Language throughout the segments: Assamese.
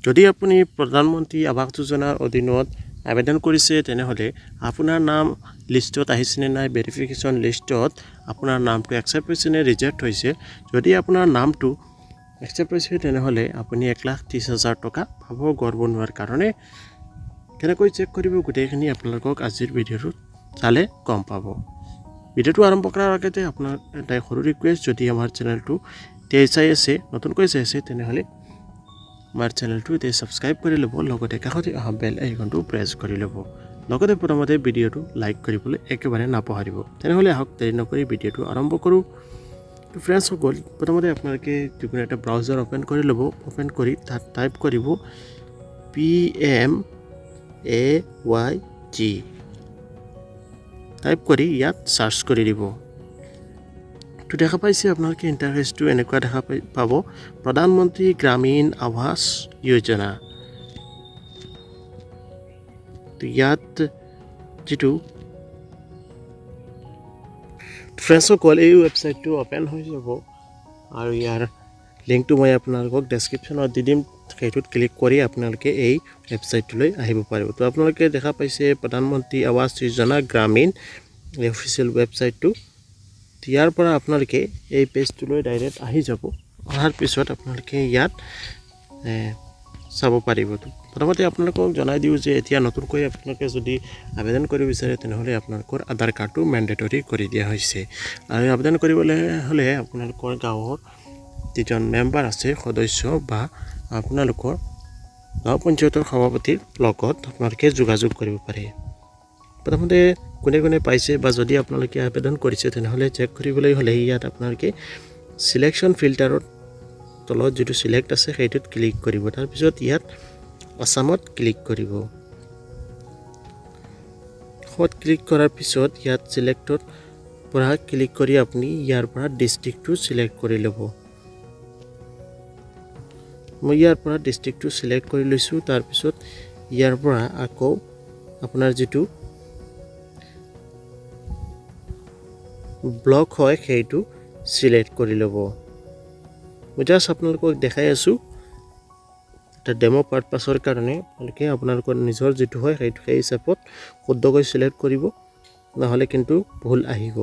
যদি আপুনি প্ৰধানমন্ত্ৰী আৱাস যোজনাৰ অধীনত আবেদন কৰিছে তেনেহ'লে আপোনাৰ নাম লিষ্টত আহিছেনে নাই, ভেৰিফিকেশ্যন লিষ্টত আপোনাৰ নামটো একচেপ্ট হৈছে নে ৰিজেক্ট হৈছে। যদি আপোনাৰ নামটো একচেপ্ট হৈছে তেনেহ'লে আপুনি 1,30,000 টকা পাব ঘৰ বনোৱাৰ কাৰণে। কেনেকৈ চেক কৰিব গোটেইখিনি আপোনালোকক আজিৰ ভিডিঅ'টোত চালে গম পাব। ভিডিঅ'টো আৰম্ভ কৰাৰ আগতে আপোনাৰ এটা সৰু ৰিকুৱেষ্ট, যদি আমাৰ চেনেলটো চাই আছে নতুনকৈ চাই আছে তেনেহ'লে আমাৰ চেনেলটো এতিয়া ছাবস্ক্ৰাইব কৰি ল'ব, লগতে কাষতে অহা বেল আইকনটো প্ৰেছ কৰি ল'ব, লগতে প্ৰথমতে ভিডিঅ'টো লাইক কৰিবলৈ একেবাৰে নাপাহৰিব। তেনেহ'লে আহক দেৰি নকৰি ভিডিঅ'টো আৰম্ভ কৰোঁ। তো ফ্ৰেণ্ডসকল, প্ৰথমতে আপোনালোকে যিকোনো এটা ব্ৰাউজাৰ অ'পেন কৰি ল'ব। অ'পেন কৰি তাত টাইপ কৰিব PMAYG, টাইপ কৰি ইয়াত চাৰ্চ কৰি দিব। তো দেখা পাইছে আপোনালোকে ইণ্টাৰফেচটো এনেকুৱা দেখা পাব, প্ৰধানমন্ত্ৰী গ্ৰামীণ আৱাস যোজনা। তো ইয়াত যিটো ফ্ৰেণ্ডসকল এই ৱেবছাইটটো অ'পেন হৈ যাব আৰু ইয়াৰ লিংকটো মই আপোনালোকক ডেছক্ৰিপশ্যনত দি দিম। সেইটোত ক্লিক কৰি আপোনালোকে এই ৱেবছাইটটোলৈ আহিব পাৰিব। তো আপোনালোকে দেখা পাইছে প্ৰধানমন্ত্ৰী আৱাস যোজনা গ্ৰামীণ এই অফিচিয়েল ৱেবছাইটটো। ইয়াৰ পৰা আপোনালোকে এই পেজটোলৈ ডাইৰেক্ট আহি যাব। অহাৰ পিছত আপোনালোকে ইয়াত চাব পাৰিব। প্ৰথমতে আপোনালোকক জনাই দিওঁ যে এতিয়া নতুনকৈ আপোনালোকে যদি আবেদন কৰিব বিচাৰে তেনেহ'লে আপোনালোকৰ আধাৰ কাৰ্ডটো মেণ্ডেটৰী কৰি দিয়া হৈছে। আৰু আবেদন কৰিবলৈ হ'লে আপোনালোকৰ গাঁৱৰ যিজন মেম্বাৰ আছে সদস্য বা আপোনালোকৰ গাঁও পঞ্চায়তৰ সভাপতিৰ লগত আপোনালোকে যোগাযোগ কৰিব পাৰে। প্ৰথমতে কোনে কোনে পাইছে বা যদি আপোনালোকে আবেদন কৰিছে তেনেহ'লে চেক কৰিবলৈ হ'লে ইয়াত আপোনালোকে চিলেকশ্যন ফিল্টাৰত তলত যিটো চিলেক্ট আছে সেইটোত ক্লিক কৰিব। তাৰপিছত ইয়াত আসামত ক্লিক কৰিব। অসমত ক্লিক কৰাৰ পিছত ইয়াত চিলেক্টৰ পৰা ক্লিক কৰি আপুনি ইয়াৰ পৰা ডিষ্ট্ৰিক্টটো চিলেক্ট কৰি ল'ব। মই ইয়াৰ পৰা ডিষ্ট্ৰিক্টটো চিলেক্ট কৰি লৈছোঁ। তাৰপিছত ইয়াৰ পৰা আকৌ আপোনাৰ যিটো ব্লক হয় সেইটো চিলেক্ট কৰি ল'ব। মই জাষ্ট আপোনালোকক দেখাই আছোঁ এটা ডেমো পাৰপাছৰ কাৰণে। আপোনালোকৰ নিজৰ যিটো হয় সেইটো সেই হিচাপত শুদ্ধকৈ চিলেক্ট কৰিব, নহ'লে কিন্তু ভুল আহিব।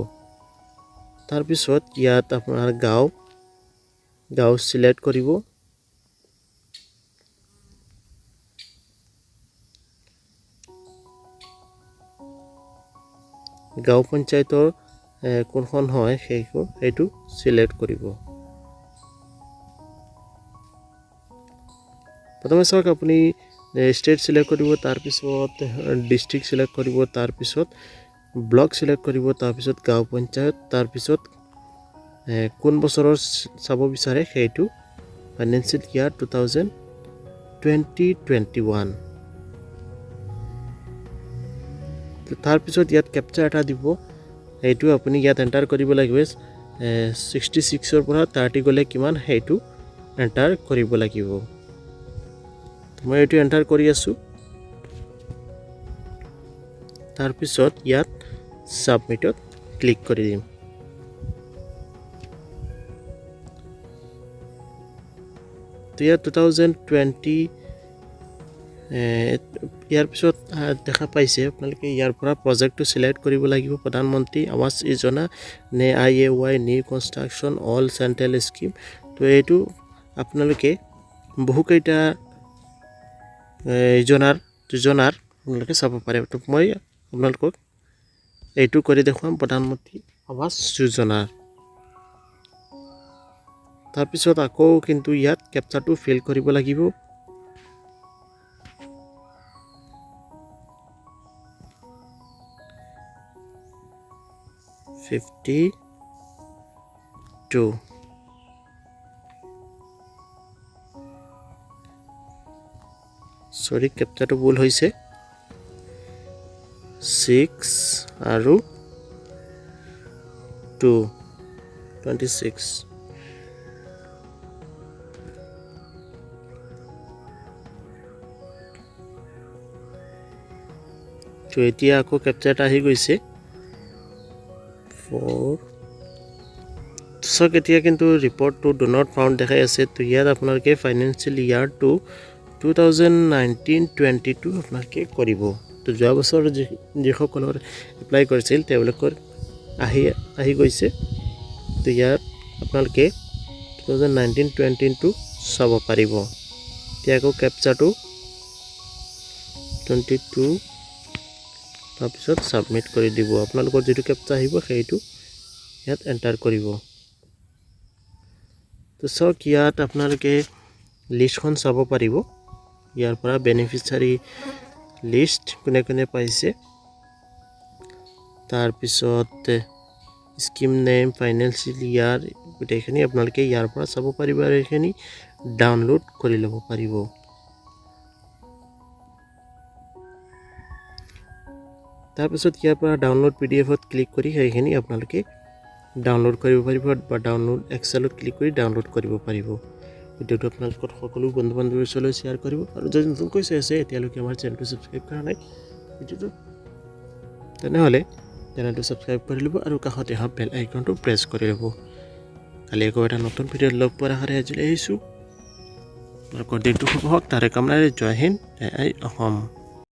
তাৰপিছত ইয়াত আপোনাৰ গাঁও চিলেক্ট কৰিব। গাঁও পঞ্চায়তৰ কোনখন হয় সেইটো চিলেক্ট কৰিব। প্ৰথমে চাওক আপুনি ষ্টেট চিলেক্ট কৰিব, তাৰপিছত ডিষ্ট্ৰিক্ট চিলেক্ট কৰিব, তাৰপিছত ব্লক চিলেক্ট কৰিব, তাৰপিছত গাঁও পঞ্চায়ত, তাৰপিছত কোন বছৰৰ চাব বিচাৰে সেইটো ফাইনেন্সিয়েল ইয়াৰ 2020-21। তাৰপিছত ইয়াত কেপচাৰ এটা দিব, সেইটো আপুনি ইয়াত এণ্টাৰ কৰিব লাগিব। 66ৰ পৰা 30 গ'লে কিমান সেইটো এণ্টাৰ কৰিব লাগিব। মই এইটো এণ্টাৰ কৰি আছোঁ। তাৰপিছত ইয়াত ছাবমিটত ক্লিক কৰি দিম। তো ইয়াত 2020 ইয়াৰ পিছত দেখা পাইছে আপোনালোকে ইয়াৰ পৰা প্ৰজেক্টটো চিলেক্ট কৰিব লাগিব। প্ৰধানমন্ত্ৰী আৱাস যোজনা নে IAY new construction all central scheme. তো এইটো আপোনালোকে বহুকেইটা যোজনাৰ আপোনালোকে চাব পাৰে। তো মই আপোনালোকক এইটো কৰি দেখুৱাম প্ৰধানমন্ত্ৰী আৱাস যোজনাৰ। তাৰপিছত আকৌ কিন্তু ইয়াত কেপচাৰটো ফিল কৰিব লাগিব। সৰি কেপচাৰটো ভুল হৈছে। 6 আৰু 2 26। তো এতিয়া আকৌ কেপচাৰ এটা আহি গৈছে 4। চাওক এতিয়া কিন্তু ৰিপৰ্টটো ডো নট ফাউণ্ড দেখাই আছে। তো ইয়াত আপোনালোকে ফাইনেন্সিয়েল ইয়াৰটো 2019-22 আপোনালোকে কৰিব তো যোৱা বছৰ যিসকলৰ এপ্লাই কৰিছিল তেওঁলোকৰ আহি গৈছে তো ইয়াত আপোনালোকে 2019-22 চাব পাৰিব এতিয়া আকৌ কেপচাটো 22 তাৰপিছত সাবমিট কৰি দিব আপোনালোকৰ যেটো কেপচা আহিব সেইটো ইয়াত এন্টাৰ কৰিব তো সক ইয়াত আপোনালোকে লিষ্টখন চাব পাৰিব ইয়াৰ পৰা বেনিফিচিয়াৰী লিষ্ট কোনে কোনে পাইছে তাৰ পিছত স্কিম নেম ফাইনান্সিয়েল ইয়াৰ গোটেইখিনি আপোনালোকে ইয়াৰ পৰা চাব পাৰিব আৰু এইখিনি ডাউনলোড কৰি ল'ব পাৰিব তাৰ পিছত ইয়াৰ পৰা ডাউনলোড পিডিএফত ক্লিক কৰি সেইখিনি আপোনালোকে ডাউনলোড কৰিব পাৰিব বা ডাউনলোড এক্সেলত ক্লিক কৰি ডাউনলোড কৰিব পাৰিব ভিডিওটো আপোনালোকৰ সকলো বন্ধু-বান্ধৱীৰ ওচৰলৈ শ্বেয়াৰ কৰিব আৰু যদি নতুনকৈ চাই আছে এতিয়ালৈকে আমাৰ চেনেলটো সাবস্ক্ৰাইব কৰা নাই ভিডিওটো তেনেহলে চেনেলটো সাবস্ক্ৰাইব কৰি ল'ব আৰু কাষতে থকা বেল আইকনটো প্ৰেছ কৰি ল'ব কালি আকৌ এটা নতুন ভিডিঅ' লগ পোৱাৰ আশাৰে আজি আহিছোঁ আপোনালোকৰ দিনটো শুভ হওক তাৰে কামনাৰে জয় হিন্দ জয় অসম